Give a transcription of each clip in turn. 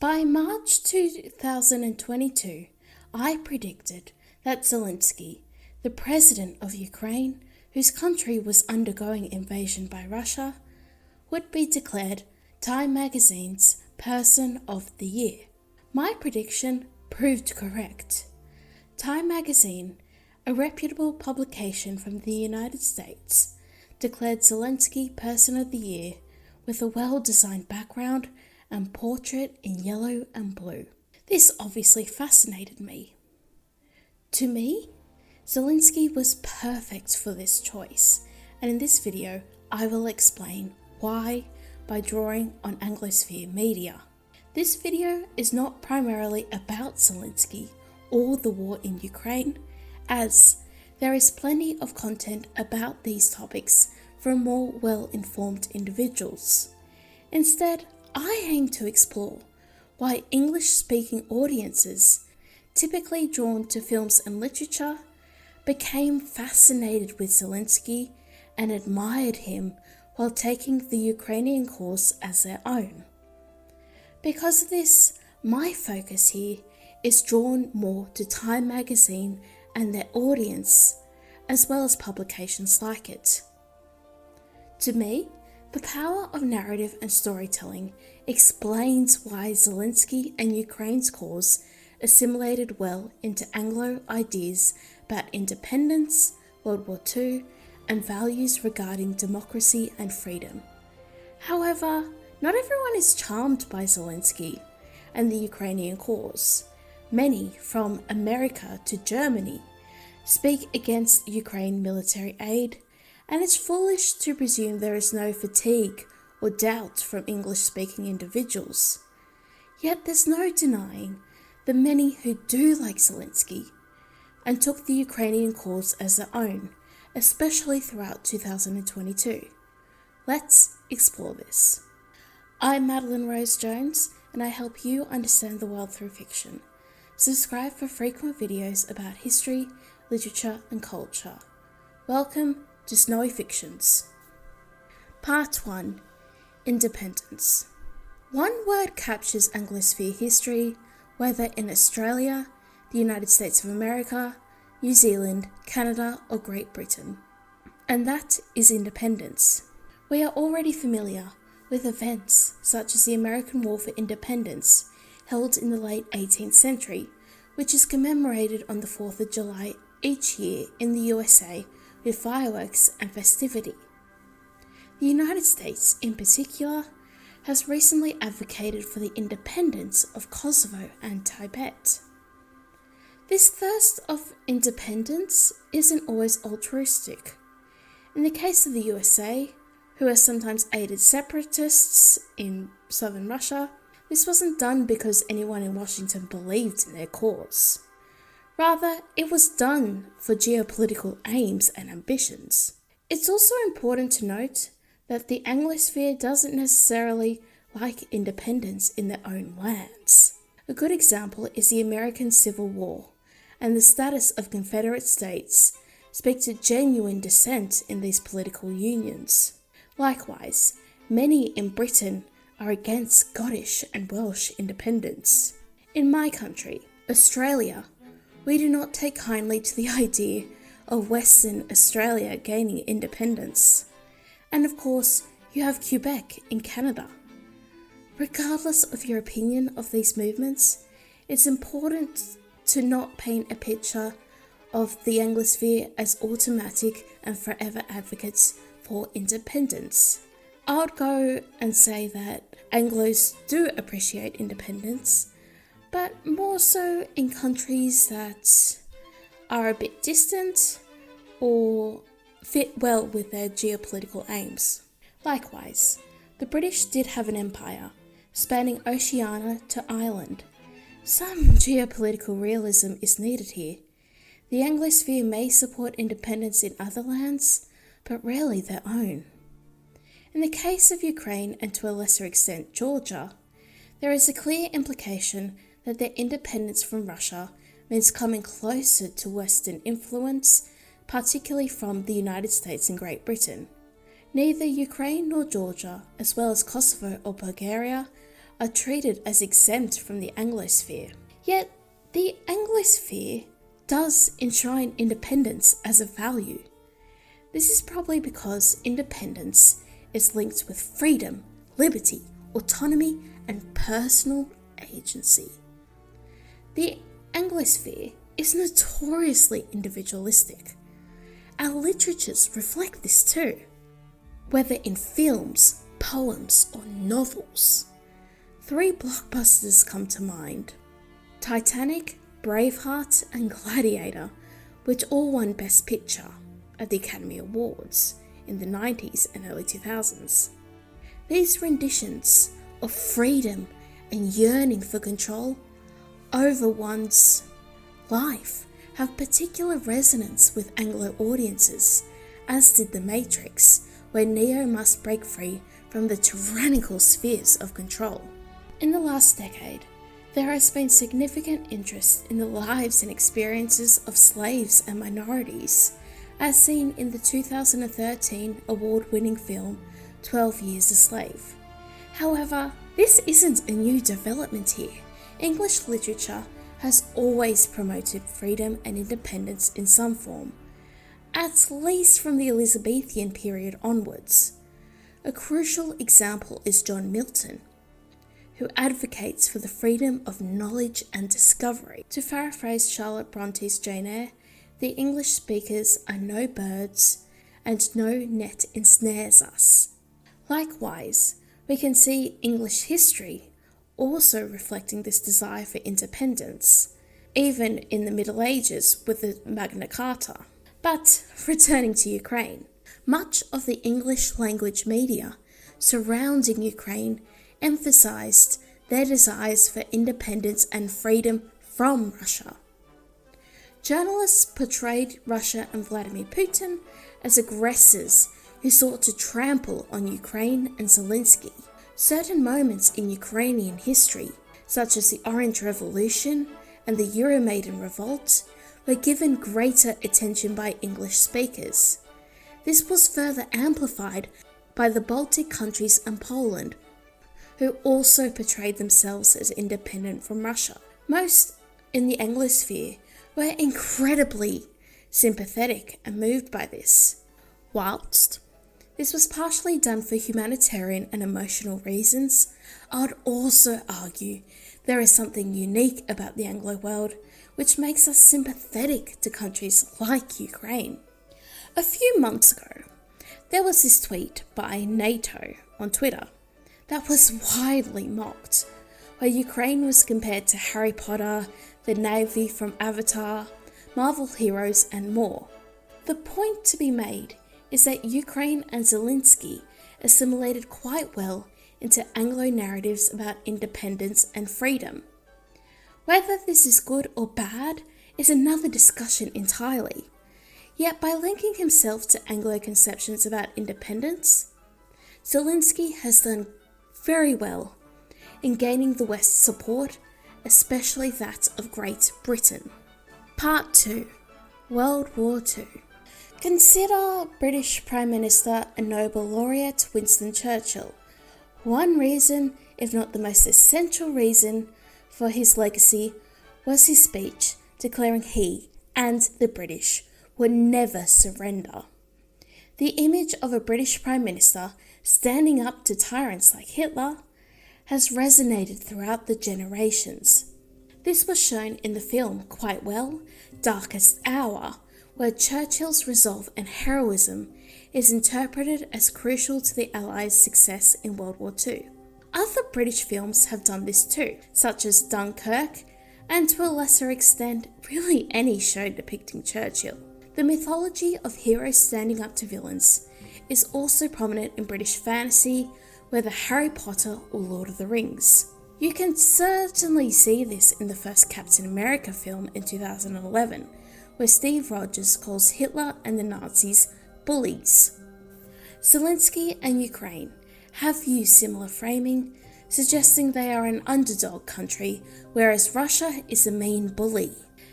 By March 2022, I predicted that Zelensky, the president of Ukraine, whose country was undergoing invasion by Russia, would be declared Time magazine's Person of the Year. My prediction proved correct. Time magazine, a reputable publication from the United States, declared Zelensky Person of the Year with a well-designed background and portrait in yellow and blue. This obviously fascinated me. To me, Zelensky was perfect for this choice, and in this video I will explain why by drawing on Anglosphere media. This video is not primarily about Zelensky or the war in Ukraine, as there is plenty of content about these topics from more well-informed individuals. Instead, I aim to explore why English-speaking audiences, typically drawn to films and literature, became fascinated with Zelensky and admired him while taking the Ukrainian cause as their own. Because of this, my focus here is drawn more to Time magazine and their audience, as well as publications like it. To me, the power of narrative and storytelling explains why Zelensky and Ukraine's cause assimilated well into Anglo ideas about independence, World War II, and values regarding democracy and freedom. However, not everyone is charmed by Zelensky and the Ukrainian cause. Many, from America to Germany, speak against Ukraine military aid, and it's foolish to presume there is no fatigue or doubt from English-speaking individuals. Yet there's no denying the many who do like Zelensky and took the Ukrainian cause as their own, especially throughout 2022. Let's explore this. I'm Madeleine Rose Jones, and I help you understand the world through fiction. Subscribe for frequent videos about history, literature, and culture. Welcome to Snowy Fictions. Part 1. Independence. One word captures Anglosphere history, whether in Australia, the United States of America, New Zealand, Canada, or Great Britain, and that is independence. We are already familiar with events such as the American War for Independence, held in the late 18th century, which is commemorated on the 4th of July each year in the USA with fireworks and festivity. The United States, in particular, has recently advocated for the independence of Kosovo and Tibet. This thirst of independence isn't always altruistic. In the case of the USA, who has sometimes aided separatists in southern Russia, this wasn't done because anyone in Washington believed in their cause. Rather, it was done for geopolitical aims and ambitions. It's also important to note that the Anglosphere doesn't necessarily like independence in their own lands. A good example is the American Civil War, and the status of Confederate states speak to genuine dissent in these political unions. Likewise, many in Britain are against Scottish and Welsh independence. In my country, Australia, we do not take kindly to the idea of Western Australia gaining independence. And of course, you have Quebec in Canada. Regardless of your opinion of these movements, it's important to not paint a picture of the Anglosphere as automatic and forever advocates for independence. I would go and say that Anglos do appreciate independence, but more so in countries that are a bit distant or fit well with their geopolitical aims. Likewise, the British did have an empire, spanning Oceania to Ireland. Some geopolitical realism is needed here. The Anglosphere may support independence in other lands, but rarely their own. In the case of Ukraine, and to a lesser extent Georgia, there is a clear implication that their independence from Russia means coming closer to Western influence, particularly from the United States and Great Britain. Neither Ukraine nor Georgia, as well as Kosovo or Bulgaria, are treated as exempt from the Anglosphere. Yet, the Anglosphere does enshrine independence as a value. This is probably because independence is linked with freedom, liberty, autonomy, and personal agency. The Anglosphere is notoriously individualistic. Our literatures reflect this too, whether in films, poems, or novels. 3 blockbusters come to mind: Titanic, Braveheart, and Gladiator, which all won Best Picture at the Academy Awards in the 90s and early 2000s. These renditions of freedom and yearning for control over one's life have particular resonance with Anglo audiences, as did The Matrix, where Neo must break free from the tyrannical spheres of control. In the last decade, there has been significant interest in the lives and experiences of slaves and minorities, as seen in the 2013 award-winning film 12 Years a Slave. However, this isn't a new development here. English literature has always promoted freedom and independence in some form, at least from the Elizabethan period onwards. A crucial example is John Milton, who advocates for the freedom of knowledge and discovery. To paraphrase Charlotte Bronte's Jane Eyre, the English speakers are no birds, and no net ensnares us. Likewise, we can see English history also reflecting this desire for independence, even in the Middle Ages with the Magna Carta. But returning to Ukraine, much of the English language media surrounding Ukraine emphasized their desires for independence and freedom from Russia. Journalists portrayed Russia and Vladimir Putin as aggressors who sought to trample on Ukraine and Zelensky. Certain moments in Ukrainian history, such as the Orange Revolution and the Euromaidan Revolt, were given greater attention by English speakers. This was further amplified by the Baltic countries and Poland, who also portrayed themselves as independent from Russia. Most in the Anglosphere were incredibly sympathetic and moved by this. Whilst this was partially done for humanitarian and emotional reasons, I would also argue there is something unique about the Anglo world which makes us sympathetic to countries like Ukraine. A few months ago, there was this tweet by NATO on Twitter that was widely mocked, where Ukraine was compared to Harry Potter, the Navy from Avatar, Marvel heroes, and more. The point to be made is that Ukraine and Zelensky assimilated quite well into Anglo narratives about independence and freedom. Whether this is good or bad is another discussion entirely. Yet by linking himself to Anglo conceptions about independence, Zelensky has done very well in gaining the West's support, especially that of Great Britain. Part 2. World War II. Consider British Prime Minister and Nobel laureate Winston Churchill. One reason, if not the most essential reason, for his legacy was his speech declaring he and the British would never surrender. The image of a British Prime Minister standing up to tyrants like Hitler has resonated throughout the generations. This was shown in the film quite well, Darkest Hour, where Churchill's resolve and heroism is interpreted as crucial to the Allies' success in World War II. Other British films have done this too, such as Dunkirk, and to a lesser extent, really any show depicting Churchill. The mythology of heroes standing up to villains is also prominent in British fantasy, whether Harry Potter or Lord of the Rings. You can certainly see this in the first Captain America film in 2011, where Steve Rogers calls Hitler and the Nazis bullies. Zelensky and Ukraine have used similar framing, suggesting they are an underdog country, whereas Russia is a mean bully.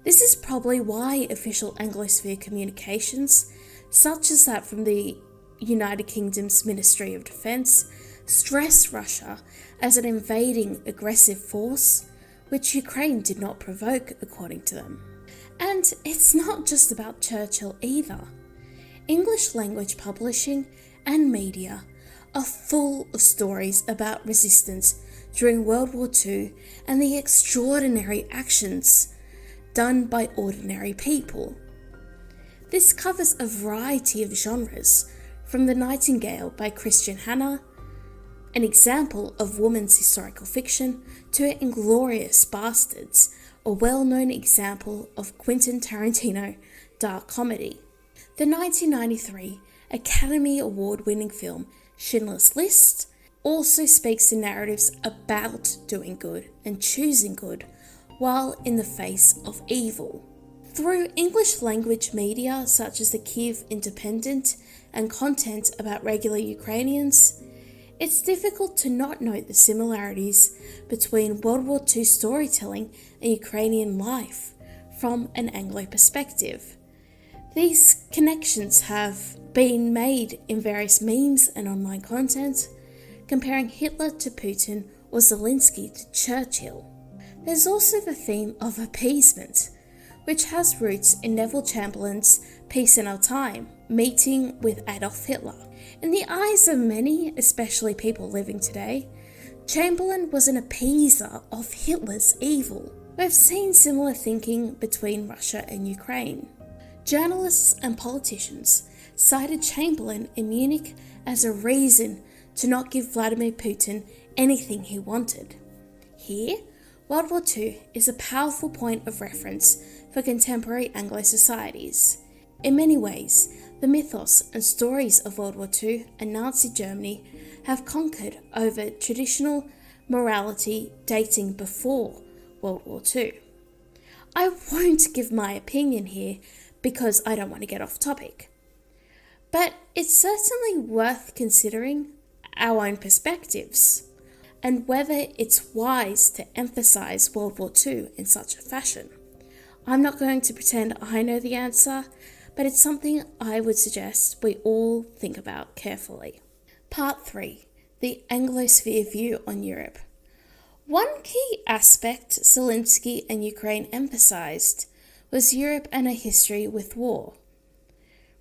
This is probably why official Anglosphere communications, such as that from the United Kingdom's Ministry of Defence, stress Russia as an invading aggressive force, which Ukraine did not provoke, according to them. And it's not just about Churchill either. English language publishing and media are full of stories about resistance during World War II and the extraordinary actions done by ordinary people. This covers a variety of genres, from The Nightingale by Christian Hannah, an example of women's historical fiction, to Inglourious Bastards, a well-known example of Quentin Tarantino dark comedy. The 1993 Academy Award-winning film Schindler's List also speaks to narratives about doing good and choosing good while in the face of evil. Through English language media such as the Kyiv Independent and content about regular Ukrainians, it's difficult to not note the similarities between World War II storytelling and Ukrainian life from an Anglo perspective. These connections have been made in various memes and online content, comparing Hitler to Putin or Zelensky to Churchill. There's also the theme of appeasement, which has roots in Neville Chamberlain's Peace in Our Time meeting with Adolf Hitler. In the eyes of many, especially people living today, Chamberlain was an appeaser of Hitler's evil. We've seen similar thinking between Russia and Ukraine. Journalists and politicians cited Chamberlain in Munich as a reason to not give Vladimir Putin anything he wanted. Here, World War II is a powerful point of reference for contemporary Anglo societies. In many ways, the mythos and stories of World War II and Nazi Germany have conquered over traditional morality dating before World War II. I won't give my opinion here because I don't want to get off topic. But it's certainly worth considering our own perspectives and whether it's wise to emphasize World War II in such a fashion. I'm not going to pretend I know the answer, but it's something I would suggest we all think about carefully. Part 3. The Anglosphere View on Europe. One key aspect Zelensky and Ukraine emphasized was Europe and her history with war.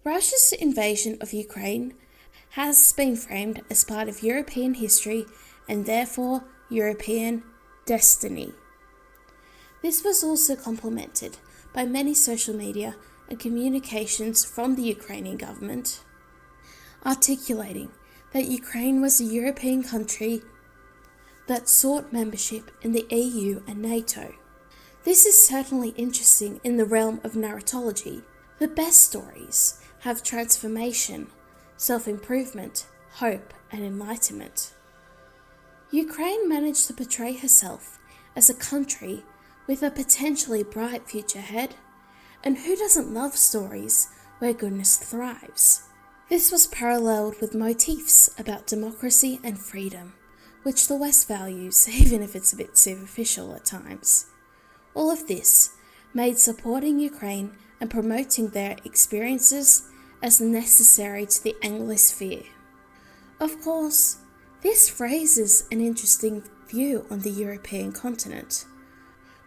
Russia's invasion of Ukraine has been framed as part of European history and therefore European destiny. This was also complemented by many social media and communications from the Ukrainian government, articulating that Ukraine was a European country that sought membership in the EU and NATO. This is certainly interesting in the realm of narratology. The best stories have transformation, self-improvement, hope, and enlightenment. Ukraine managed to portray herself as a country with a potentially bright future ahead, and who doesn't love stories where goodness thrives? This was paralleled with motifs about democracy and freedom, which the West values, even if it's a bit superficial at times. All of this made supporting Ukraine and promoting their experiences as necessary to the Anglosphere. Of course, this raises an interesting view on the European continent.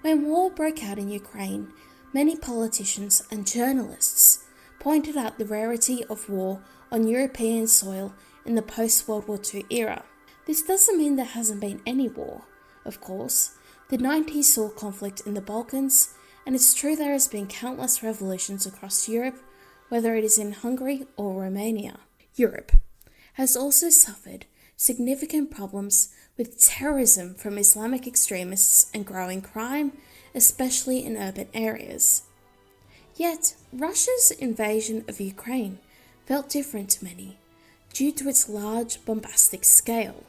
When war broke out in Ukraine, many politicians and journalists pointed out the rarity of war on European soil in the post-World War II era. This doesn't mean there hasn't been any war. Of course, the 90s saw conflict in the Balkans, and it's true there has been countless revolutions across Europe, whether it is in Hungary or Romania. Europe has also suffered significant problems with terrorism from Islamic extremists and growing crime, especially in urban areas. Yet, Russia's invasion of Ukraine felt different to many, due to its large, bombastic scale.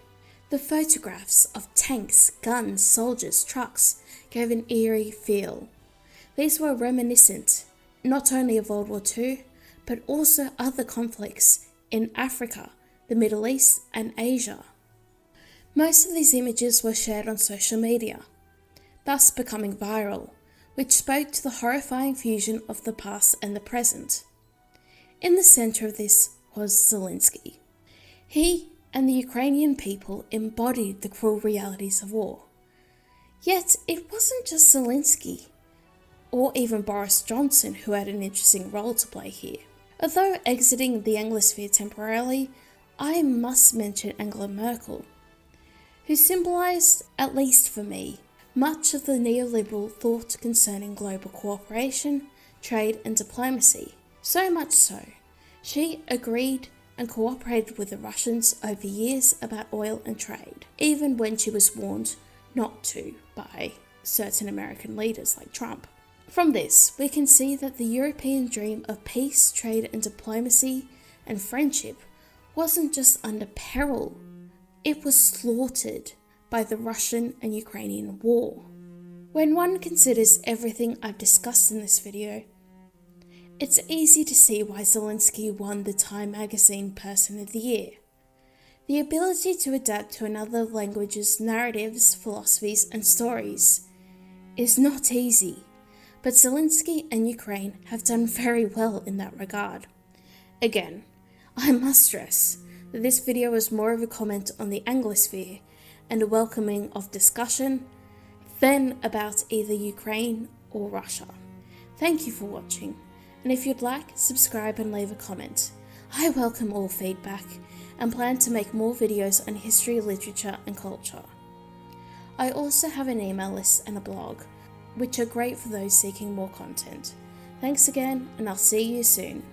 The photographs of tanks, guns, soldiers, trucks gave an eerie feel. These were reminiscent not only of World War II, but also other conflicts in Africa, the Middle East, and Asia. Most of these images were shared on social media, thus becoming viral, which spoke to the horrifying fusion of the past and the present. In the center of this was Zelensky. He and the Ukrainian people embodied the cruel realities of war. Yet it wasn't just Zelensky, or even Boris Johnson, who had an interesting role to play here. Although exiting the Anglosphere temporarily, I must mention Angela Merkel, who symbolised, at least for me, much of the neoliberal thought concerning global cooperation, trade and diplomacy. So much so, she agreed and cooperated with the Russians over years about oil and trade, even when she was warned not to by certain American leaders like Trump. From this, we can see that the European dream of peace, trade and diplomacy and friendship wasn't just under peril, it was slaughtered by the Russian and Ukrainian war. When one considers everything I've discussed in this video, it's easy to see why Zelensky won the Time magazine Person of the Year. The ability to adapt to another language's narratives, philosophies and stories is not easy, but Zelensky and Ukraine have done very well in that regard. Again, I must stress that this video is more of a comment on the Anglosphere and a welcoming of discussion than about either Ukraine or Russia. Thank you for watching, and if you'd like, subscribe and leave a comment. I welcome all feedback and plan to make more videos on history, literature and culture. I also have an email list and a blog, which are great for those seeking more content. Thanks again, and I'll see you soon.